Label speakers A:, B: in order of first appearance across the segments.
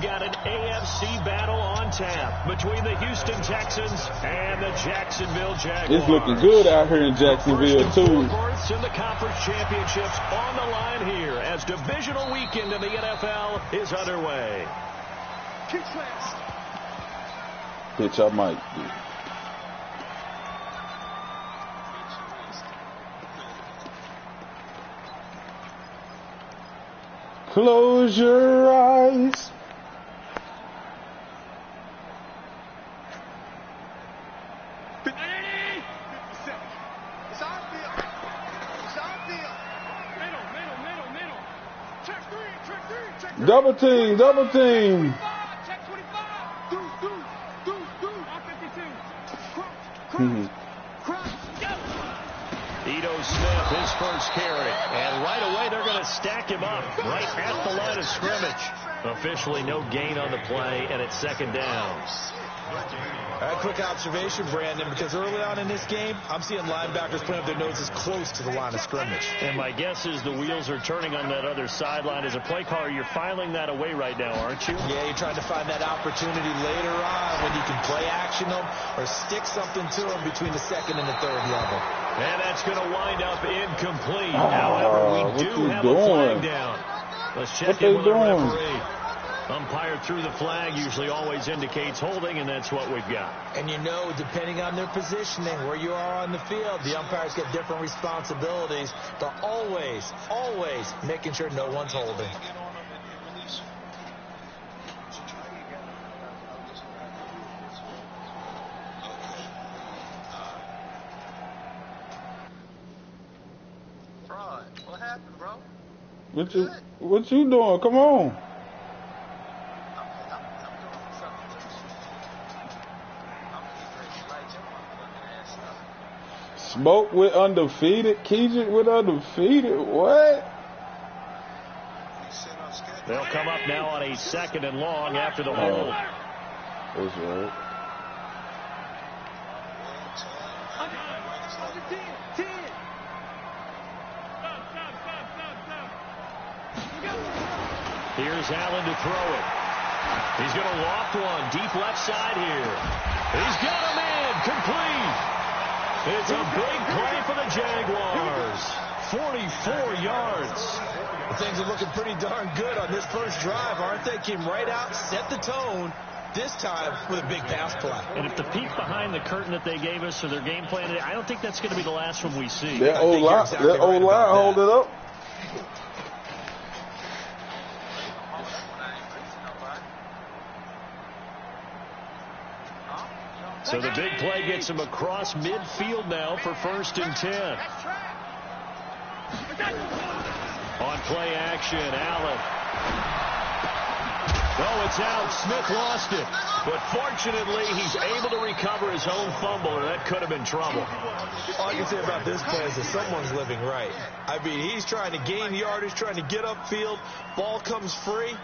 A: we've got an AFC battle on tap between the Houston Texans and the Jacksonville Jaguars.
B: It's looking good out here in Jacksonville, too.
A: Berths in the conference championships on the line here as divisional weekend in the NFL is underway.
B: Pitch I might do. Close your eyes. Double team, double team.
A: Ito Smith, his first carry. And right away, they're going to stack him up right at the line of scrimmage. Officially no gain on the play, and it's second down.
C: A quick observation, Brandon, because early on in this game, I'm seeing linebackers putting up their noses close to the line of scrimmage.
A: And my guess is the wheels are turning on that other sideline. As a play caller, you're filing that away right now, aren't you?
C: Yeah, you're trying to find that opportunity later on when you can play action them or stick something to them between the second and the third level.
A: And that's going to wind up incomplete. However, we do have a flag down. Let's check in with the referee. Umpire through the flag usually always indicates holding, and that's what we've got.
C: And you know, depending on their positioning, where you are on the field, the umpires get different responsibilities. They're always making sure no one's holding.
D: What happened, bro?
B: What you doing? Come on. Smoke with undefeated. Keegan with undefeated. What?
A: They'll come up now on a second and long after the hold.
B: That's right.
A: Here's Allen to throw it. He's going to loft one deep left side here. He's got a man complete. It's a big play for the Jaguars. 44 yards.
C: Things are looking pretty darn good on this first drive, aren't they? Came right out, set the tone, this time with a big pass play.
A: And if the peek behind the curtain that they gave us for their game plan today, I don't think that's going to be the last one we see.
B: That old line hold it up.
A: So the big play gets him across midfield now for 1st and 10. On play action, Allen. Oh, it's out. Smith lost it. But fortunately, he's able to recover his own fumble, or that could have been trouble.
C: All I can say about this play is that someone's living right. I mean, he's trying to gain yardage, trying to get upfield. Ball comes free.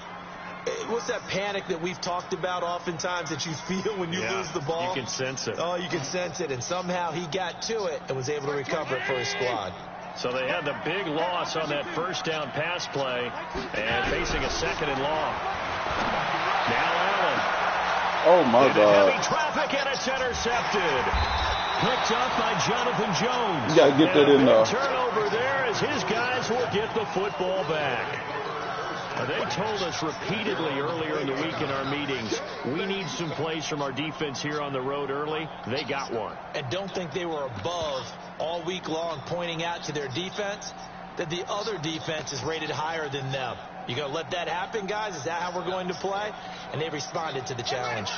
C: What's that panic that we've talked about oftentimes that you feel when you lose the ball?
A: You can sense it.
C: Oh, you can sense it. And somehow he got to it and was able to recover it for his squad.
A: So they had the big loss on that first down pass play and facing a second and long. Now Allen.
B: Oh, my God.
A: Heavy traffic, and it's intercepted. Picked up by Jonathan Jones.
B: You got to get that in there.
A: Turnover there as his guys will get the football back. They told us repeatedly earlier in the week in our meetings, we need some plays from our defense here on the road early. They got one.
C: And don't think they were above all week long pointing out to their defense that the other defense is rated higher than them. You going to let that happen, guys? Is that how we're going to play? And they responded to the challenge.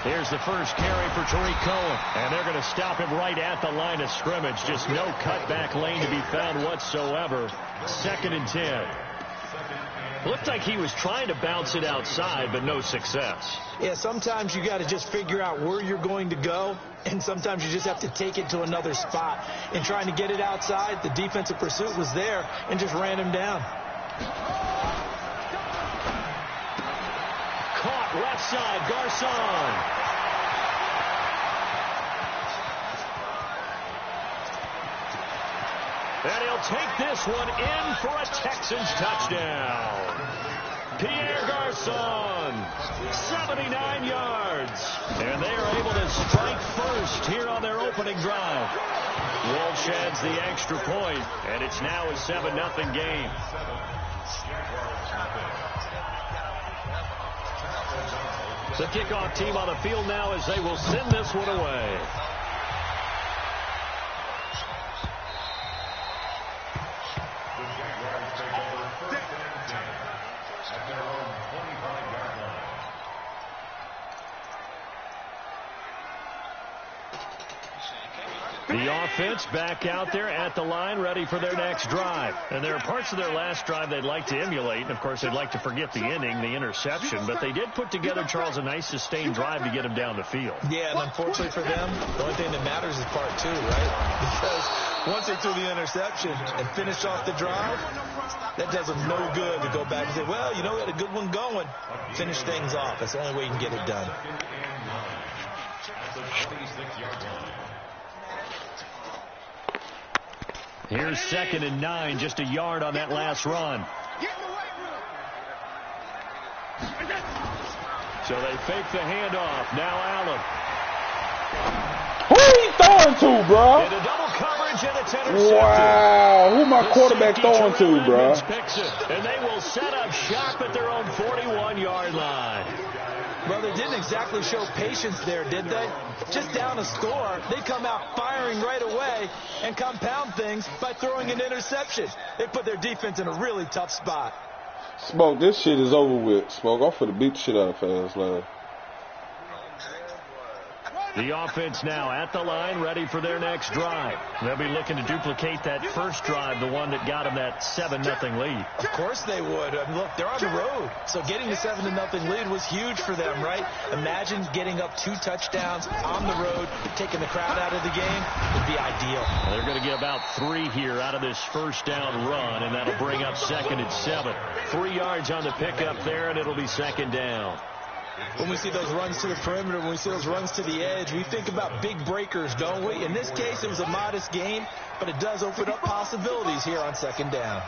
A: Here's the first carry for Tariq Cohen. And they're going to stop him right at the line of scrimmage. Just no cutback lane to be found whatsoever. 2nd and 10. Looked like he was trying to bounce it outside, but no success.
C: Yeah, sometimes you got to just figure out where you're going to go, and sometimes you just have to take it to another spot. In trying to get it outside, the defensive pursuit was there and just ran him down.
A: Caught left side, Garcon. And he'll take this one in for a Texans touchdown. Pierre Garçon, 79 yards. And they are able to strike first here on their opening drive. Walsh adds the extra point, and it's now a 7-0 game. The kickoff team on the field now as they will send this one away. The offense back out there at the line, ready for their next drive. And there are parts of their last drive they'd like to emulate. And, of course, they'd like to forget the inning, the interception. But they did put together, Charles, a nice sustained drive to get them down the field. Yeah, and unfortunately for them, the only thing that matters is part two, right? Because once they threw the interception and finished off the drive, that does them no good to go back and say, well, you know, we had a good one going. Finish things off. That's the only way you can get it done. Here's 2nd and 9, just a yard on that last run. So they fake the handoff. Now Allen.
B: Who he throwing to, bro?
A: Into double coverage, and it's intercepted.
B: Wow, who my quarterback throwing to, bro?
A: Picks it, and they will set up shop at their own 41-yard line. Well, they didn't exactly show patience there, did they? Just down a score, they come out firing right away and compound things by throwing an interception. They put their defense in a really tough spot.
B: Smoke, this shit is over with. Smoke, I'm finna beat the shit out of fast lad.
A: The offense now at the line, ready for their next drive. They'll be looking to duplicate that first drive, the one that got them that 7-0 lead. Of course they would. Look, they're on the road, so getting the 7-0 lead was huge for them, right? Imagine getting up 2 touchdowns on the road, taking the crowd out of the game. Would be ideal. They're going to get about 3 here out of this first down run, and that'll bring up 2nd and 7. 3 yards on the pickup there, and it'll be 2nd down. When we see those runs to the perimeter, when we see those runs to the edge, we think about big breakers, don't we? In this case, it was a modest gain, but it does open up possibilities here on 2nd down.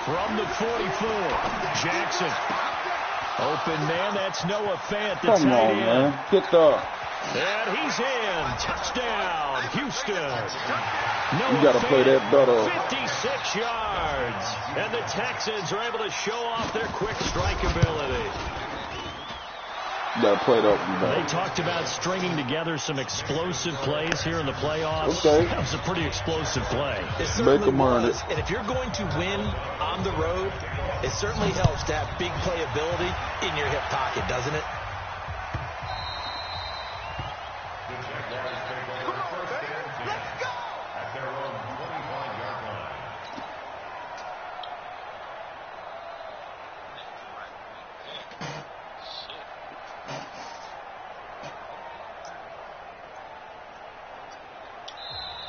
A: From the 44, Jackson. Open man, that's Noah Fant.
B: Come on, man. Get up.
A: And he's in. Touchdown, Houston.
B: You got to play that better.
A: 56 yards. And the Texans are able to show off their quick strike ability.
B: You got to play that better.
A: They talked about stringing together some explosive plays here in the playoffs.
B: Okay.
A: That was a pretty explosive play.
C: It certainly was. And if you're going to win on the road, it certainly helps to have big playability in your hip pocket, doesn't it?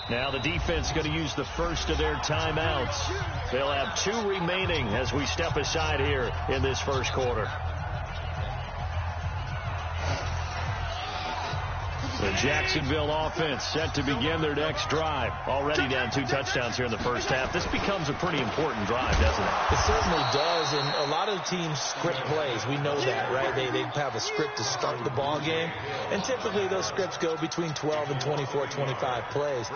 C: Now the defense going to use the first of their timeouts. They'll have 2 remaining as we step aside here in this first quarter. The Jacksonville offense set to begin their next drive. Already down 2 touchdowns here in the first half. This becomes a pretty important drive, doesn't it? It certainly does, and a lot of teams script plays. We know that, right? They have a script to start the ball game, and typically those scripts go between 12 and 24, 25 plays.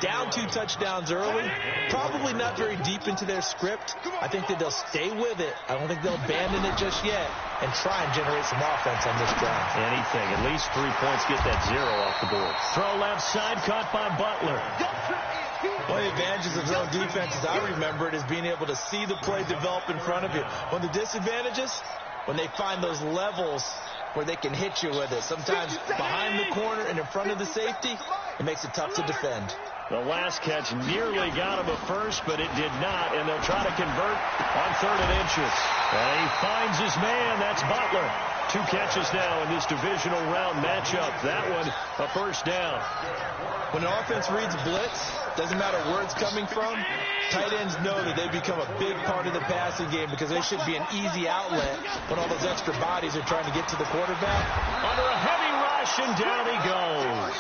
C: Down 2 touchdowns early, probably not very deep into their script. I think that they'll stay with it. I don't think they'll abandon it just yet and try and generate some offense on this drive. Anything, at least 3 points, get that 0 off the board. Throw left side, caught by Butler. One of the advantages of zone defense, as I remember it, is being able to see the play develop in front of you. One of the disadvantages, when they find those levels where they can hit you with it. Sometimes behind the corner and in front of the safety, it makes it tough to defend. The last catch nearly got him a first, but it did not, and they'll try to convert on 3rd and inches. And he finds his man. That's Butler. 2 catches now in this divisional round matchup. That one, a first down. When an offense reads blitz, doesn't matter where it's coming from, tight ends know that they become a big part of the passing game because they should be an easy outlet when all those extra bodies are trying to get to the quarterback. Under a heavy
A: completion. Down he goes.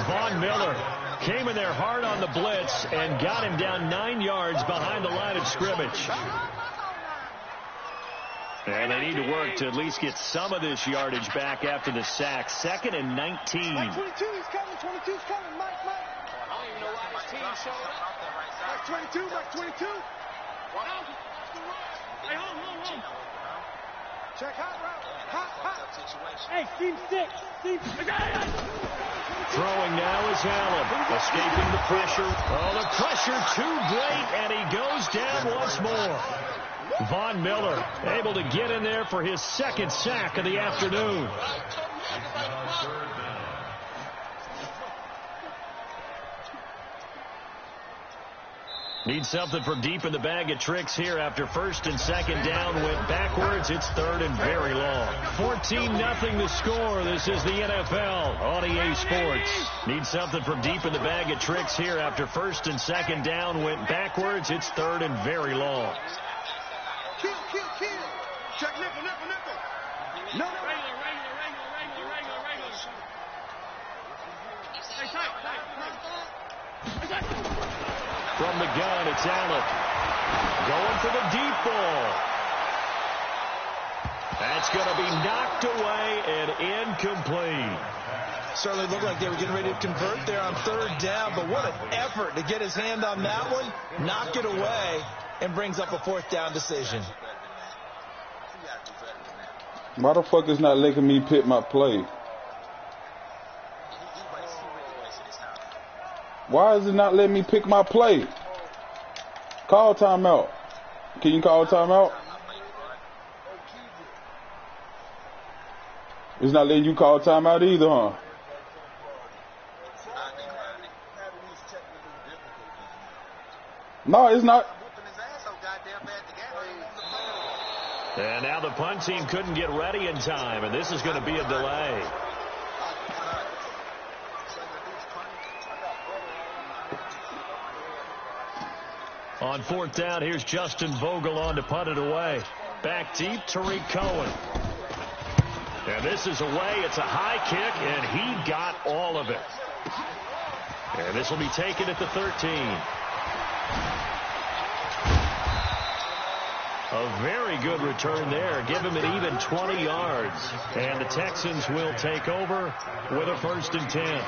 A: Von Miller came in there hard on the blitz and got him down 9 yards behind the line of scrimmage. And they need to work to at least get some of this yardage back after the sack. 2nd and 19.
D: Mike 22, he's coming. 22's coming. Mike. I don't even know why his team showed up. Mike 22, Mike 22. Hey, home. Check hot route. Hot. Hey, team 6.
A: Throwing now is Allen. Escaping the pressure. Oh, the pressure too great, and he goes down once more. Von Miller able to get in there for his 2nd sack of the afternoon. Need something from deep in the bag of tricks here after 1st and 2nd down. Went backwards. It's 3rd and very long. 14-0 the score. This is the NFL on EA Sports. Need something from deep in the bag of tricks here after 1st and 2nd down. Went backwards. It's 3rd and very long.
D: Kill. Check nickel. No. Regular. Hey, tight.
A: From the gun, it's Allen. Going for the deep ball. That's going to be knocked away and incomplete.
C: Certainly looked like they were getting ready to convert there on 3rd down, but what an effort to get his hand on that one, knock it away, and brings up a 4th down decision.
B: Why the fuck is not letting me pick my play? Why is it not letting me pick my play? Call timeout. Can you call timeout? It's not letting you call timeout either, huh? No, it's not.
A: And now the punt team couldn't get ready in time, and this is going to be a delay. On 4th down, here's Justin Vogel on to punt it away. Back deep, Tariq Cohen. And this is away. It's a high kick, and he got all of it. And this will be taken at the 13. A very good return there. Give him an even 20 yards. And the Texans will take over with a 1st and 10.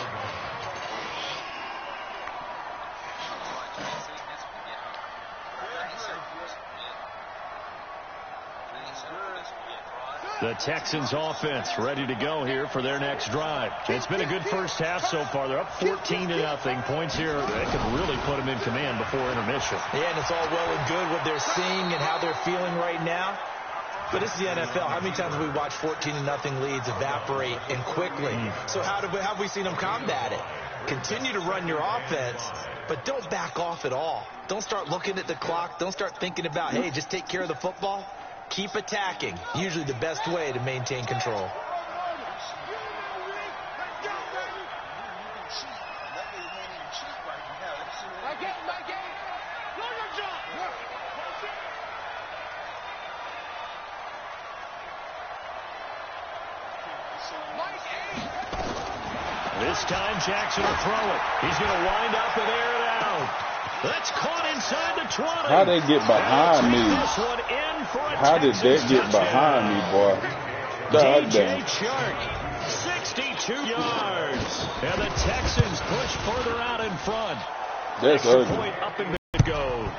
A: The Texans offense ready to go here for their next drive. It's been a good first half so far. They're up 14-0. Points here that could really put them in command before intermission.
C: Yeah, and it's all well and good what they're seeing and how they're feeling right now. But this is the NFL. How many times have we watched 14-0 leads evaporate and quickly? So how have we seen them combat it? Continue to run your offense, but don't back off at all. Don't start looking at the clock. Don't start thinking about, hey, just take care of the football. Keep attacking. Usually the best way to maintain control.
A: This time Jackson will throw it. He's going to wind up and air it out. That's caught inside the 20.
B: How they get behind me? How did that get behind me, boy? God damn.
A: Chark, 62 yards. And the Texans push further out in front.
B: That's
A: Extra
B: ugly.
A: point up and it goes.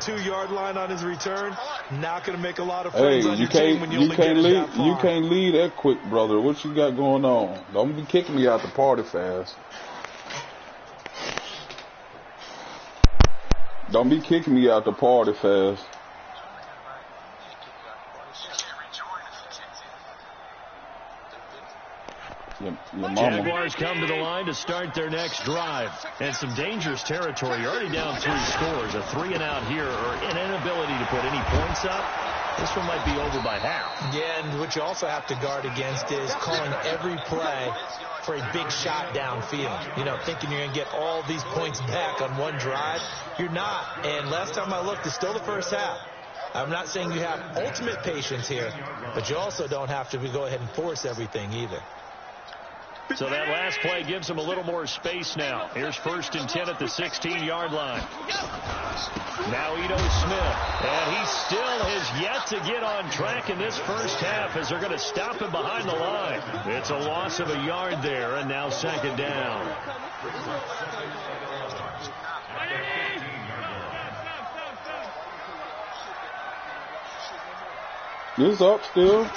C: Two-yard line on his return. Not going to make a lot of friends on
B: you
C: your team when you only get it that far.
B: You can't lead that quick, brother. What you got going on? Don't be kicking me out the party fast. Don't be kicking me out the party fast. Your
A: Jaguars come to the line to start their next drive. And some dangerous territory. You're already down 3 scores. A 3-and-out here or an inability to put any points up. This one might be over by half.
C: Yeah, and what you also have to guard against is calling every play for a big shot downfield. You know, thinking you're going to get all these points back on one drive. You're not. And last time I looked, it's still the first half. I'm not saying you have ultimate patience here, but you also don't have to go ahead and force everything either.
A: So that last play gives him a little more space now. Here's 1st and 10 at the 16-yard line. Now Ito Smith. And he still has yet to get on track in this first half as they're going to stop him behind the line. It's a loss of a yard there, and now 2nd down.
B: This up still.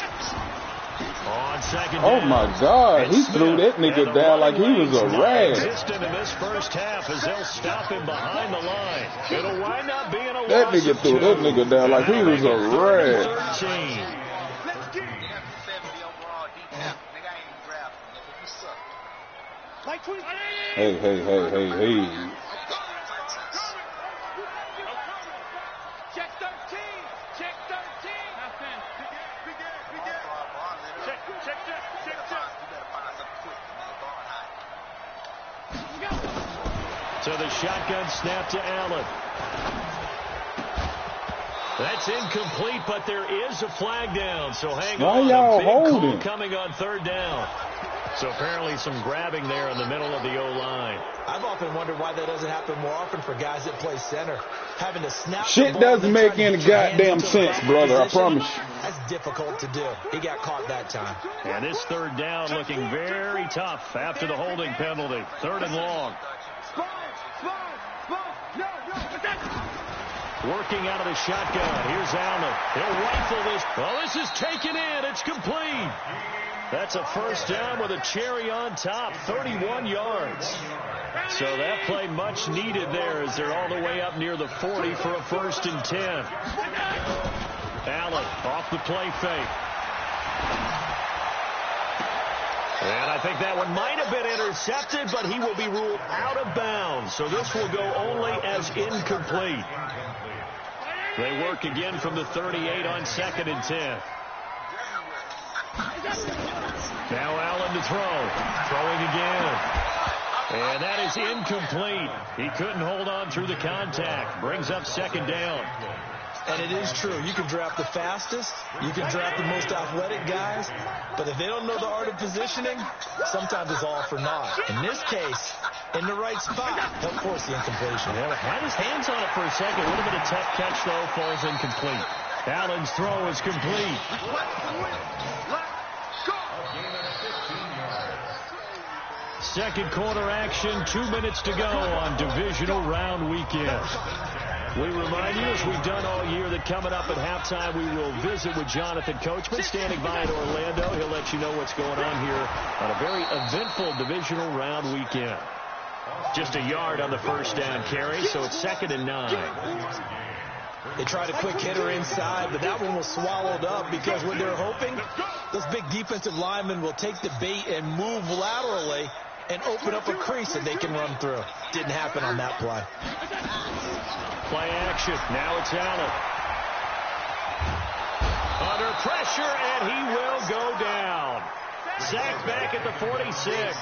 A: On 2nd down.
B: Oh my God, he threw that nigga down like he was a rag.
A: Existent in this first half as they'll stop him behind the line. It'll wind up being a
B: that
A: loss
B: nigga
A: of
B: threw
A: 2.
B: that nigga down like he was a rag.
A: 13.
B: Hey.
D: Check 13. Check 13.
A: So the shotgun snap to Allen. That's incomplete, but there is a flag down. So hang on.
B: Y'all
A: A big
B: holding?
A: call coming on 3rd down. So apparently some grabbing there in the middle of the O-line.
C: I've often wondered why that doesn't happen more often for guys that play center. Having to snap
B: Shit
C: the ball
B: doesn't
C: and
B: make
C: try to
B: any
C: get your hands
B: goddamn
C: into a
B: sense,
C: proper
B: brother. I
C: position,
B: promise you.
C: That's difficult to do. He got caught that time.
A: And this 3rd down looking very tough after the holding penalty. 3rd and long. Working out of the shotgun. Here's Allen. He'll rifle this. Oh, this is taken in. It's complete. That's a 1st down with a cherry on top. 31 yards. So that play much needed there as they're all the way up near the 40 for a 1st and 10. Allen off the play fake. And I think that one might have been intercepted, but he will be ruled out of bounds. So this will go only as incomplete. They work again from the 38 on 2nd and 10. Now Allen to throw. Throwing again. And that is incomplete. He couldn't hold on through the contact. Brings up 2nd down.
C: And it is true. You can draft the fastest. You can draft the most athletic guys. But if they don't know the art of positioning, sometimes it's all for naught. In this case, in the right spot, he'll force the incompletion.
A: Yeah, had his hands on it for a second. Would have been a tough catch, though. Falls incomplete. Allen's throw is complete. Second quarter action, 2 minutes to go on divisional round weekend. We remind you, as we've done all year, that coming up at halftime, we will visit with Jonathan Coachman standing by in Orlando. He'll let you know what's going on here on a very eventful divisional round weekend. Just a yard on the 1st down carry, so it's 2nd and 9.
C: They tried a quick hitter inside, but that one was swallowed up because when they're hoping, those big defensive linemen will take the bait and move laterally and open up a crease that they can run through. Didn't happen on that play.
A: Play action. Now it's Allen. Under pressure, and he will go down. Sacked back at the 46.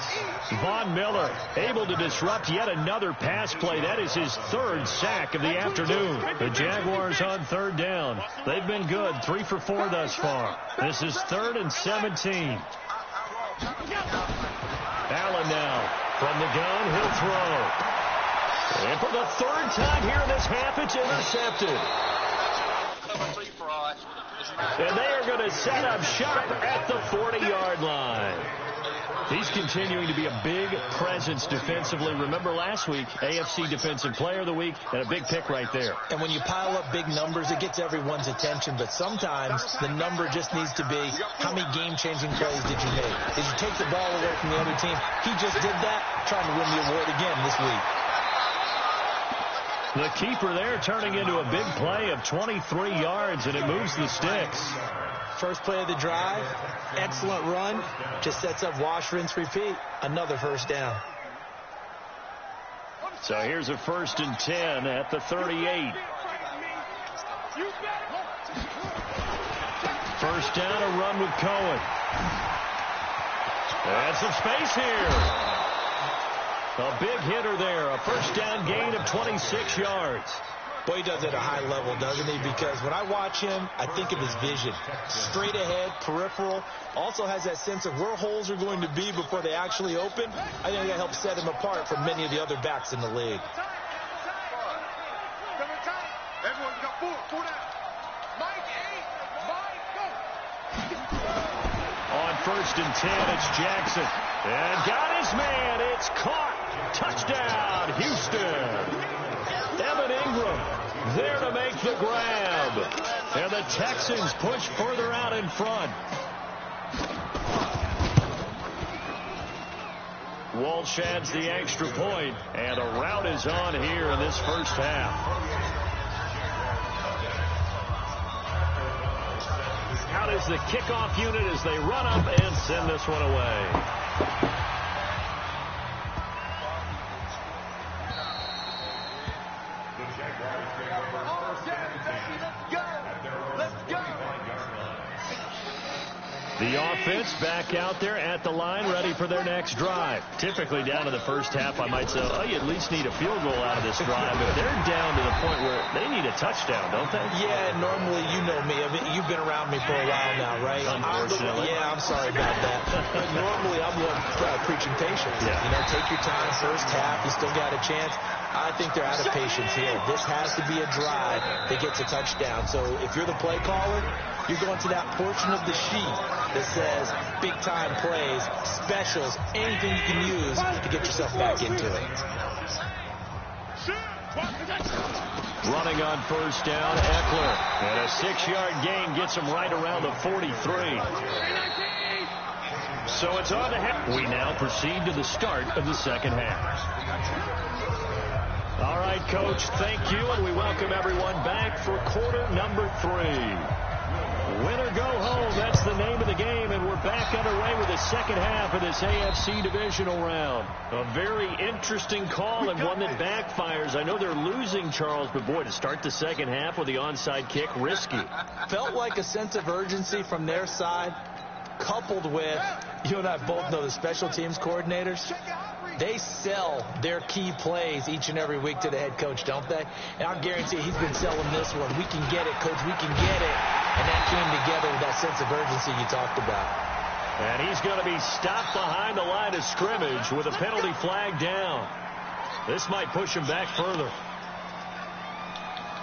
A: Von Miller able to disrupt yet another pass play. That is his 3rd sack of the afternoon. The Jaguars on 3rd down. They've been good. 3 for 4 thus far. This is 3rd and 17. Allen now from the gun. He'll throw. And for the 3rd time here in this half, it's intercepted. And they are going to set up shop at the 40-yard line. He's continuing to be a big presence defensively. Remember last week, AFC Defensive Player of the Week, and a big pick right there.
C: And when you pile up big numbers, it gets everyone's attention. But sometimes the number just needs to be, how many game-changing plays did you make? Did you take the ball away from the other team? He just did that, trying to win the award again this week.
A: The keeper there turning into a big play of 23 yards, and it moves the sticks.
C: First play of the drive, excellent run, just sets up wash, rinse, repeat. Another 1st down.
A: So here's a 1st and 10 at the 38. First down, a run with Cohen. And some space here. A big hitter there. A first down gain of 26 yards.
C: Boy, he does it at a high level, doesn't he? Because when I watch him, I think of his vision. Straight ahead, peripheral. Also has that sense of where holes are going to be before they actually open. I think that helps set him apart from many of the other backs in the league.
D: Everyone's got four down. Mike, 8, Mike, go.
A: On first and 10, it's Jackson. And got his man. It's caught. Touchdown, Houston. Evan Ingram there to make the grab. And the Texans push further out in front. Walsh adds the extra point, and a rout is on here in this first half. Out is the kickoff unit as they run up and send this one away. The offense back out there at the line, ready for their next drive. Typically down to the first half, I might say, oh, you at least need a field goal out of this drive. But they're down to the point where they need a touchdown, don't they?
C: Yeah, normally, you know me. I mean, you've been around me for a while now, right?
A: Unfortunately.
C: I'm sorry about that. But normally, I'm the one preaching patience.
A: Yeah.
C: You know, take your time. First half, you still got a chance. I think they're out of patience here. This has to be a drive that gets a touchdown. So if you're the play caller, you're going to that portion of the sheet that says big-time plays, specials, anything you can use to get yourself back into it.
A: Running on first down, Eckler. And a 6-yard gain gets him right around the 43. So it's on to half. We now proceed to the start of the second half. All right, Coach, thank you, and we welcome everyone back for quarter number 3. Win or go home, that's the name of the game, and we're back underway with the second half of this AFC divisional round. A very interesting call and one that backfires. I know they're losing, Charles, but boy, to start the second half with the onside kick, risky.
C: Felt like a sense of urgency from their side, coupled with, you and I both know the special teams coordinators. They sell their key plays each and every week to the head coach, don't they? And I guarantee he's been selling this one. We can get it, Coach. We can get it. And that came together with that sense of urgency you talked about.
A: And he's going to be stopped behind the line of scrimmage with a penalty flag down. This might push him back further.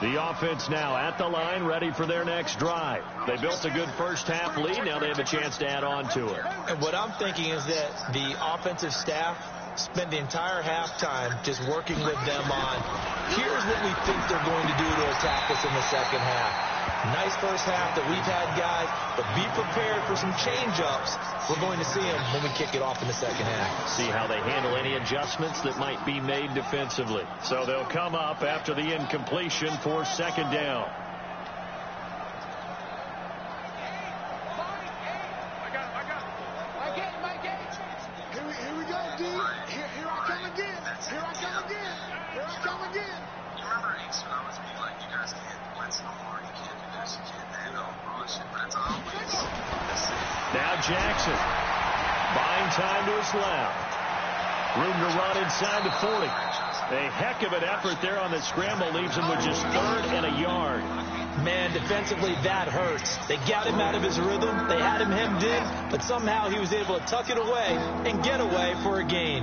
A: The offense now at the line, ready for their next drive. They built a good first half lead. Now they have a chance to add on to it.
C: And what I'm thinking is that the offensive staff spend the entire halftime just working with them on, here's what we think they're going to do to attack us in the second half. Nice first half that we've had, guys, but be prepared for some change-ups. We're going to see them when we kick it off in the second half.
A: See how they handle any adjustments that might be made defensively. So they'll come up after the incompletion for second down.
D: Here we go, D. Here I come again. Here I come again. Here I come again.
E: You remember Ace would always be like, you guys can't blitz no more. You can't do this. You can't do that. Bullshit. But it's always the same.
A: Now Jackson. Buying time to his left. Room to run inside the 40. A heck of an effort there on the scramble leaves him with just third and a yard.
C: Man, defensively, that hurts. They got him out of his rhythm. They had him hemmed in, but somehow he was able to tuck it away and get away for a gain.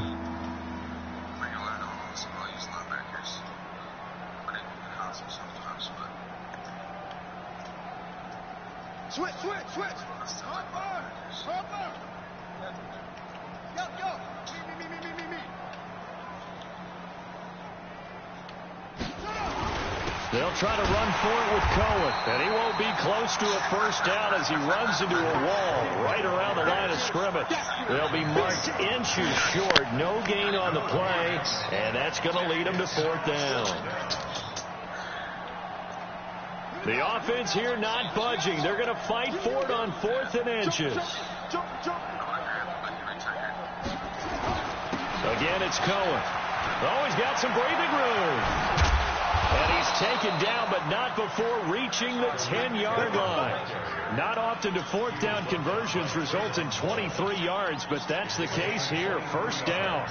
D: Switch. Go. Me.
A: They'll try to run for it with Cohen, and he won't be close to a first down as he runs into a wall right around the line of scrimmage. They'll be marked inches short, no gain on the play, and that's going to lead them to fourth down. The offense here not budging. They're going to fight for it on 4th and inches. Again, it's Cohen. Oh, he's got some breathing room. And he's taken down, but not before reaching the 10-yard line. Not often do fourth down conversions result in 23 yards, but that's the case here. First down.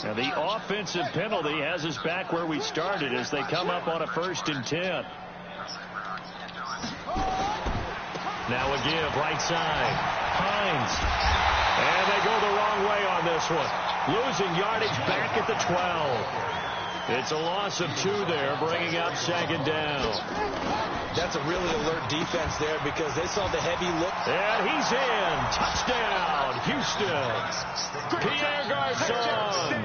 A: Now the offensive penalty has us back where we started as they come up on a 1st and 10. Now a give right side. Hines. And they go the wrong way on this one. Losing yardage back at the 12. It's a loss of 2 there, bringing up 2nd down.
C: That's a really alert defense there because they saw the heavy look.
A: And he's in. Touchdown, Houston. Pierre Garçon.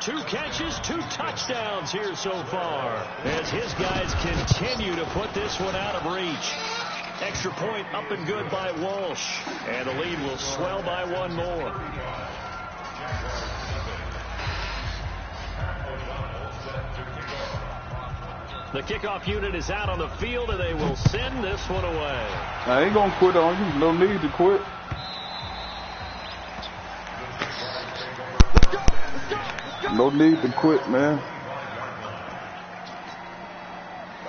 A: 2 catches, 2 touchdowns here so far as his guys continue to put this one out of reach. Extra point up and good by Walsh. And the lead will swell by 1 more. The kickoff unit is out on the field, and they will send this one away.
B: I ain't going to quit on you. No need to quit. No need to quit, man.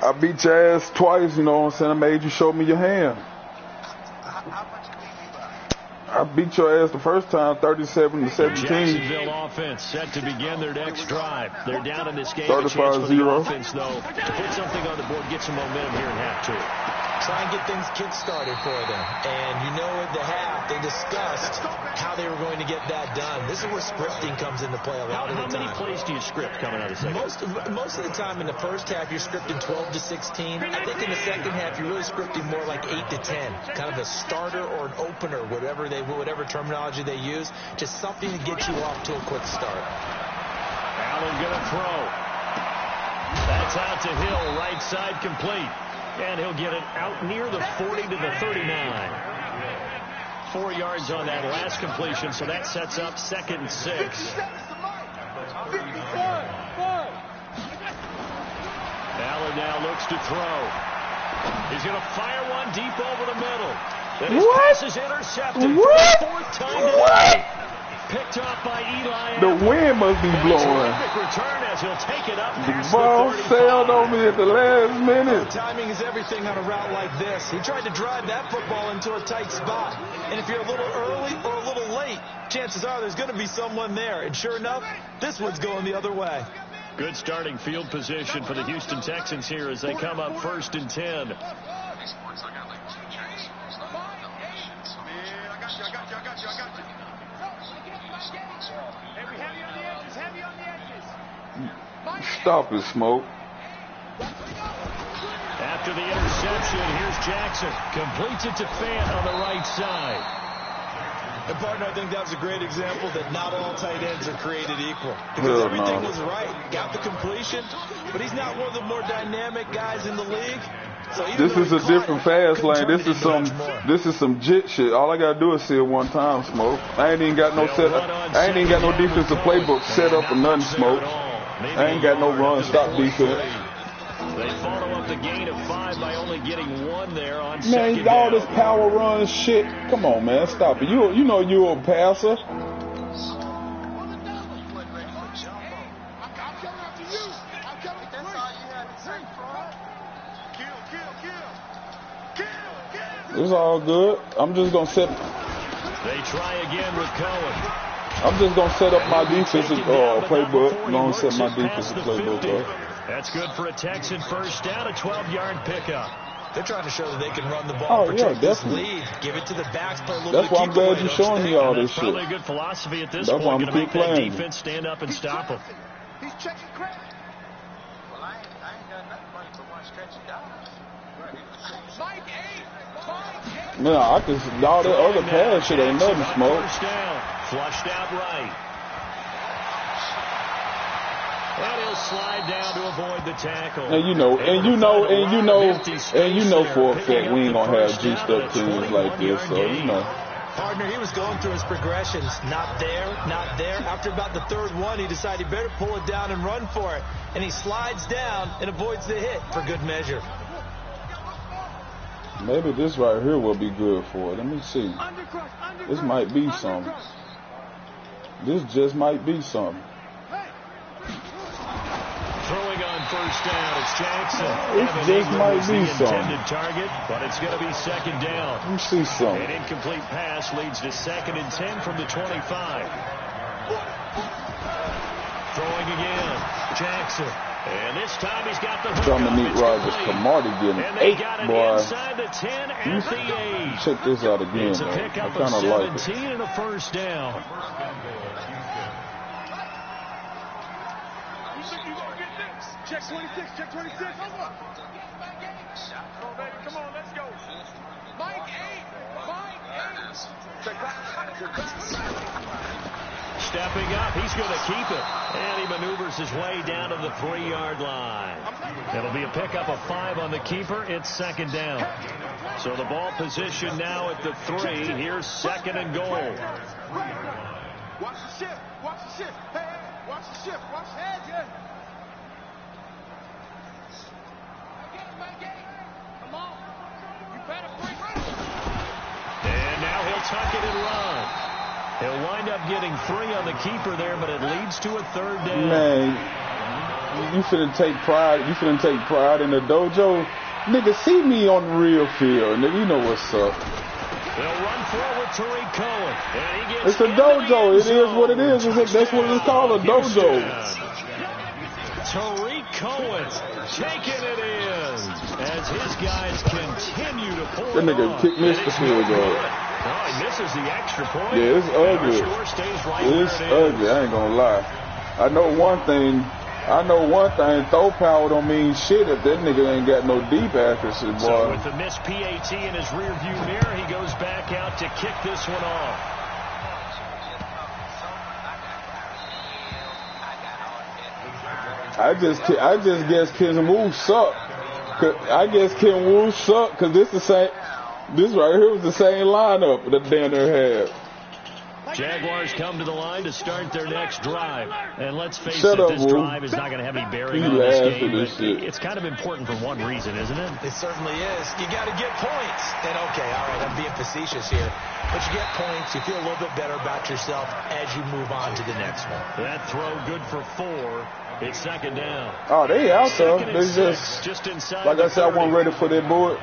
B: I beat your ass twice, you know what I'm saying? I made you show me your hand. I beat your ass the first time, 37-17.
A: Jacksonville offense set to begin their next drive. They're down in this game.
B: 35-0.
A: Offense, though, to put something on the board, get some momentum here in half 2.
C: Try and get things kick-started for them. And you know at the half, they discussed how they were going to get that done. This is where scripting comes into play a lot of the time.
A: How many plays do you script coming out of the second?
C: Most of the time in the first half, you're scripting 12 to 16. I think in the second half, you're really scripting more like 8 to 10. Kind of a starter or an opener, whatever terminology they use. Just something to get you off to a quick start.
A: Allen going to throw. That's out to Hill, right side complete. And he'll get it out near the 40 to the 39. 4 yards on that last completion, so that sets up 2nd and 6. Allen now looks to throw. He's going to fire one deep over the middle. And his pass is intercepted for the 4th time today. Picked off by Eli.
B: The wind must be blowing.
A: Return as he'll take it up.
B: The ball sailed on me at the last minute.
C: Timing is everything on a route like this. He tried to drive that football into a tight spot. And if you're a little early or a little late, chances are there's going to be someone there. And sure enough, this one's going the other way.
A: Good starting field position for the Houston Texans here as they come up 1st and 10.
B: Stop it, Smoke.
A: After the interception, here's Jackson. Completes it to Fant on the right side.
C: And, partner, I think that was a great example that not all tight ends are created equal. Because everything was right. Got the completion, but he's not one of the more dynamic guys in the league. So
B: this is a different fast lane. This is some jit shit. All I gotta do is see it one time, Smoke. I ain't even got no defensive playbook set up or nothing, Smoke. I ain't got no run stop defense.
A: They follow up the gain of 5 by only getting 1 there on second
B: down. Man, all
A: down.
B: this power run shit. Come on, man, stop it. You know you're a passer. It's all good. I'm just gonna set.
A: They try again with Cohen.
B: I'm just gonna set up my defensive playbook. I'm gonna set my defensive playbook up.
A: That's good for a Texan first down, a 12-yard pickup.
C: They're trying to show that they can run the ball, protect this lead, give it to the backs, play a little
B: bit. That's why I'm glad you're showing me all this shit.
A: Probably a good philosophy at this point. Going to make that defense stand up and stop them.
D: He's checking credit.
E: Well, I ain't got nothing
B: Man, I can all that other pass shit ain't nothing, Smoke.
A: First down. Flushed out right. And he'll slide down to avoid the tackle.
B: And you know for a fact we ain't gonna have juiced up teams like this, so you know.
C: Partner, he was going through his progressions. Not there, not there. After about the third one, he decided he better pull it down and run for it. And he slides down and avoids the hit for good measure.
B: Maybe this right here will be good for it. Let me see. This might be something. This just might be something.
A: Throwing on first down, it's Jackson.
B: It just might be something.
A: Intended target, but it's going to be second down.
B: Let me see something.
A: An incomplete pass leads to 2nd and 10 from the 25. Throwing again, Jackson. And this time he's got the hook.
B: Dominique Rodgers-Cromartie getting 8, boy.
A: Inside the 10 at the 8.
B: Check this out again,
A: It's a
B: though. I
A: pickup
B: kind
A: of
B: of like
A: 17
B: it.
A: and a first down.
D: Check 26, check 26. Come on, baby, come on, let's go. Mike 8.
A: Stepping up, he's going to keep it. And he maneuvers his way down to the 3-yard line. It'll be a pickup of 5 on the keeper. It's second down. So the ball position now at the 3. Here's 2nd and goal.
D: Watch the shift, watch the shift. Hey, watch the shift, watch the head, yeah. Come on. You better break.
A: And now he'll tuck it and run. He'll wind up getting 3 on the keeper there, but it leads to a 3rd down.
B: Man, you finna take pride. You finna take pride in the dojo. Nigga, see me on the real field. Nigga, you know what's up.
A: They'll run forward Tariq Cohen. And he gets
B: It's a dojo. It is what it is. That's what it's called, a dojo.
A: Tariq Cohen taking it in as his guys continue to pull
B: That nigga missed the field goal.
A: Oh, he misses the extra point.
B: Yeah, it's ugly.
A: Score stays right
B: It's
A: where it
B: ugly.
A: is.
B: I ain't gonna lie. I know one thing. Throw power don't mean shit if that nigga ain't got no deep accuracy, boy.
A: So with the missed PAT in his rearview mirror, he goes back out to kick this one off.
B: I just guess Ken Wu suck. I guess Ken Wu suck because this right here was the same lineup that Dan there had.
A: Jaguars come to the line to start their next drive. And let's face
B: Shut
A: it,
B: up,
A: this
B: Wu.
A: drive is not going to have any bearing
B: He
A: on this
B: laughs
A: game.
B: at this
A: But
B: shit.
A: it's kind of important for one reason, isn't it?
C: It certainly is. You got to get points. And okay, all right, I'm being facetious here. But you get points, you feel a little bit better about yourself as you move on to the next one.
A: That throw good for 4. It's second down.
B: Oh, they out there. They
A: Just inside.
B: like I said, I wasn't ready for that board.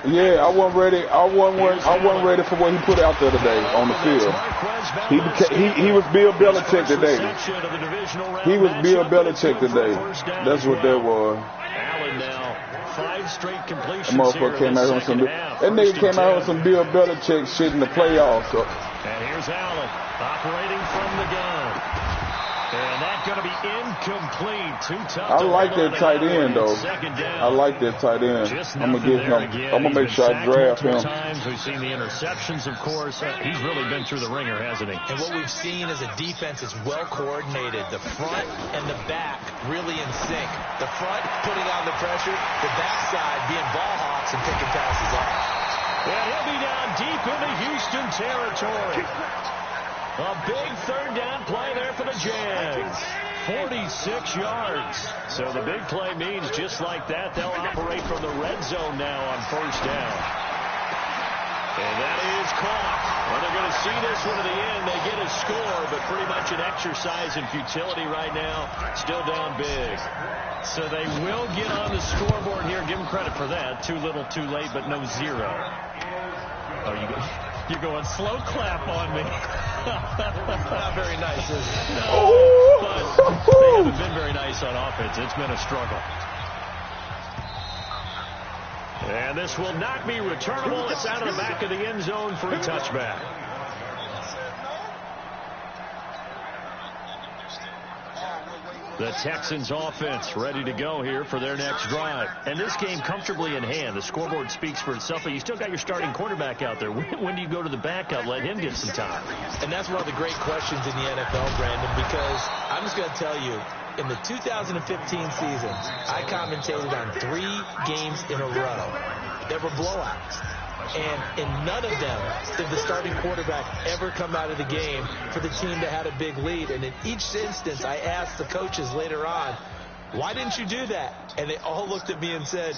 B: Yeah, I wasn't ready. I wasn't ready for what he put out there today on the field. He was Bill Belichick today. He was Bill Belichick today. That's what that was.
A: Allen now 5 straight completions.
B: That motherfucker came out on some. That nigga came out on some Bill Belichick shit in the playoffs.
A: And here's Allen operating from the gun. And that's going to be incomplete. Too tough.
B: I like that tight end, though.
A: Second down.
B: I like that tight end. I'm going to get him. I'm going to make sure I draft him.
A: Times. We've seen the interceptions, of course. He's really been through the ringer, hasn't he?
C: And what we've seen is a defense is well coordinated. The front and the back really in sync. The front putting on the pressure. The backside being ball hawks and picking passes off.
A: And he'll be down deep into Houston territory. A big 3rd down play there for the Jags. 46 yards. So the big play means just like that, they'll operate from the red zone now on first down. And that is caught. Well, they're going to see this one to the end. They get a score, but pretty much an exercise in futility right now. Still down big. So they will get on the scoreboard here. Give them credit for that. Too little, too late, but no 0. Oh, you're going slow clap on me.
C: Not very nice, is it?
A: No, but they haven't been very nice on offense. It's been a struggle. And this will not be returnable. It's out of the back of the end zone for a touchback. The Texans offense ready to go here for their next drive. And this game comfortably in hand. The scoreboard speaks for itself, but you still got your starting quarterback out there. When do you go to the backup? Let him get some time.
C: And that's one of the great questions in the NFL, Brandon, because I'm just going to tell you, in the 2015 season, I commentated on 3 games in a row. There were blowouts. And in none of them did the starting quarterback ever come out of the game for the team that had a big lead. And in each instance, I asked the coaches later on, why didn't you do that? And they all looked at me and said,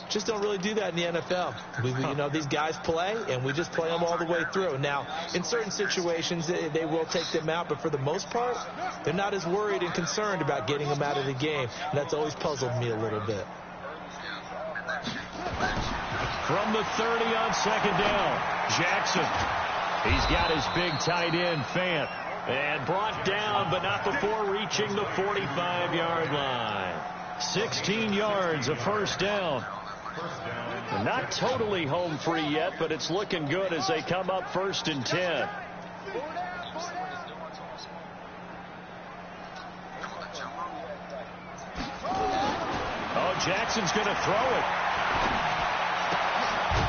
C: just don't really do that in the NFL. These guys play, and we just play them all the way through. Now, in certain situations, they will take them out, but for the most part, they're not as worried and concerned about getting them out of the game. And that's always puzzled me a little bit.
A: From the 30 on second down, Jackson. He's got his big tight end, Fant. And brought down, but not before reaching the 45-yard line. 16 yards, a first down. Not totally home free yet, but it's looking good as they come up 1st and 10. Oh, Jackson's going to throw it.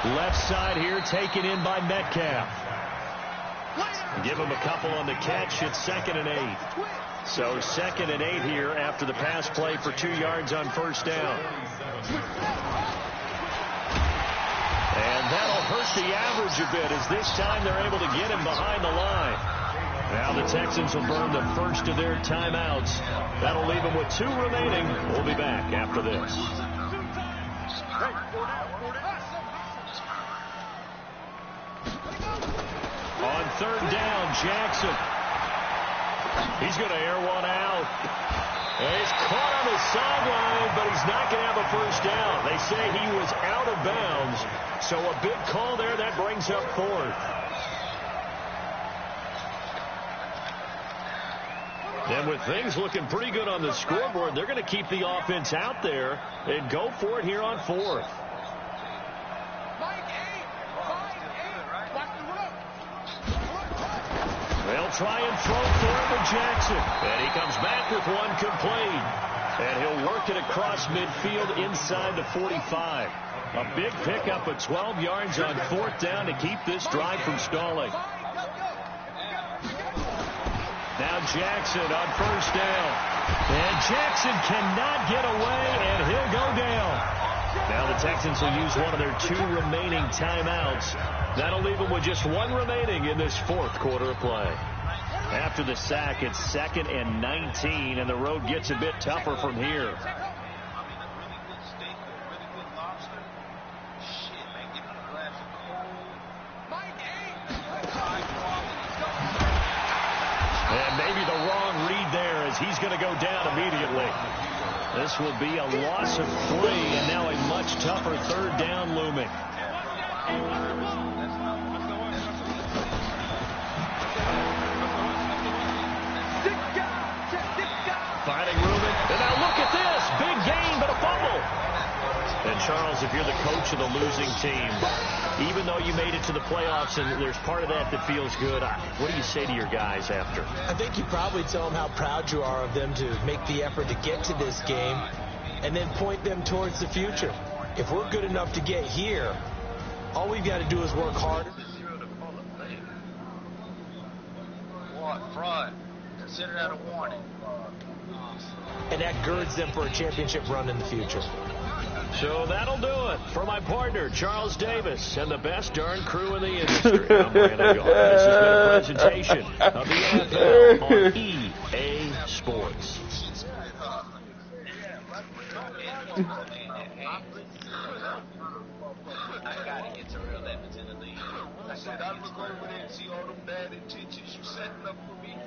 A: Left side here taken in by Metcalf. Give him a couple on the catch. It's 2nd and 8. So 2nd and 8 here after the pass play for 2 yards on first down. And that'll hurt the average a bit as this time they're able to get him behind the line. Now the Texans will burn the first of their timeouts. That'll leave them with 2 remaining. We'll be back after this. On 3rd down, Jackson. He's going to air one out. And he's caught on the sideline, but he's not going to have a first down. They say he was out of bounds. So a big call there. That brings up 4th. And with things looking pretty good on the scoreboard, they're going to keep the offense out there and go for it here on 4th. They'll try and throw for him to Jackson. And he comes back with one complete. And he'll work it across midfield inside the 45. A big pickup of 12 yards on 4th down to keep this drive from stalling. Now Jackson on first down. And Jackson cannot get away, and he'll go down. Now the Texans will use one of their 2 remaining timeouts. That'll leave them with just 1 remaining in this 4th quarter of play. After the sack, it's 2nd and 19, and the road gets a bit tougher from here. And maybe the wrong read there as he's going to go down immediately. This will be a loss of 3, and now a much tougher 3rd down looming. Finding Reuben, and now look at this. Big gain, but a fumble. And Charles, if you're the coach of the losing team, even though you made it to the playoffs and there's part of that that feels good, what do you say to your guys after?
C: I think you probably tell them how proud you are of them to make the effort to get to this game and then point them towards the future. If we're good enough to get here, all we've got to do is work harder.
E: Fraud. Consider that a warning.
C: And that girds them for a championship run in the future.
A: So that'll do it for my partner, Charles Davis, and the best darn crew in the industry. I'm Brandon Gault. This has been a presentation of the NFL on EA Sports.
E: I gotta get to real Edmonton in the league. I said, I look over there and see all them bad intentions you setting up for me. I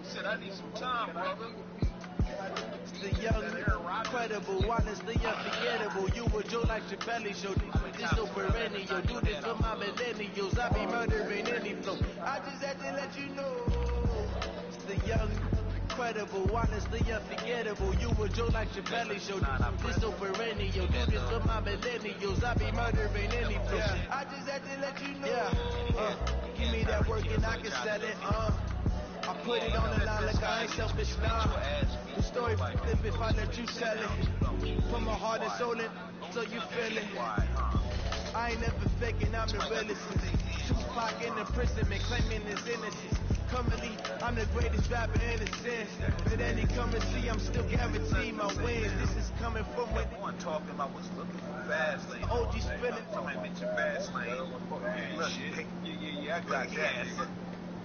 E: said, I need some time, brother.
D: The young, incredible, honestly unforgettable. You were Joe like your belly show. This so perennial. Do this for my millennials. I be murdering any flow. I just had to let you know. The young, incredible, honestly unforgettable. You were Joe like your belly show. This so perennial. Do this for my millennials. I be murdering any flow. I just had to let you know. Give me that work and I can sell it. I put it on the line like I ain't selfish, nah. The story flip if I let you sell it. Put my heart and soul in, so you feel it. I ain't never faking, I'm the realest. Tupac in the prison, man, claiming his innocence. Currently, I'm the greatest rapper in a sense. But any currency, I'm still guaranteed my wins. This is coming from within.
E: One talking about was looking for fast lane.
D: OG spilling.
E: Somebody mentioned fast lane. Yeah, I got that.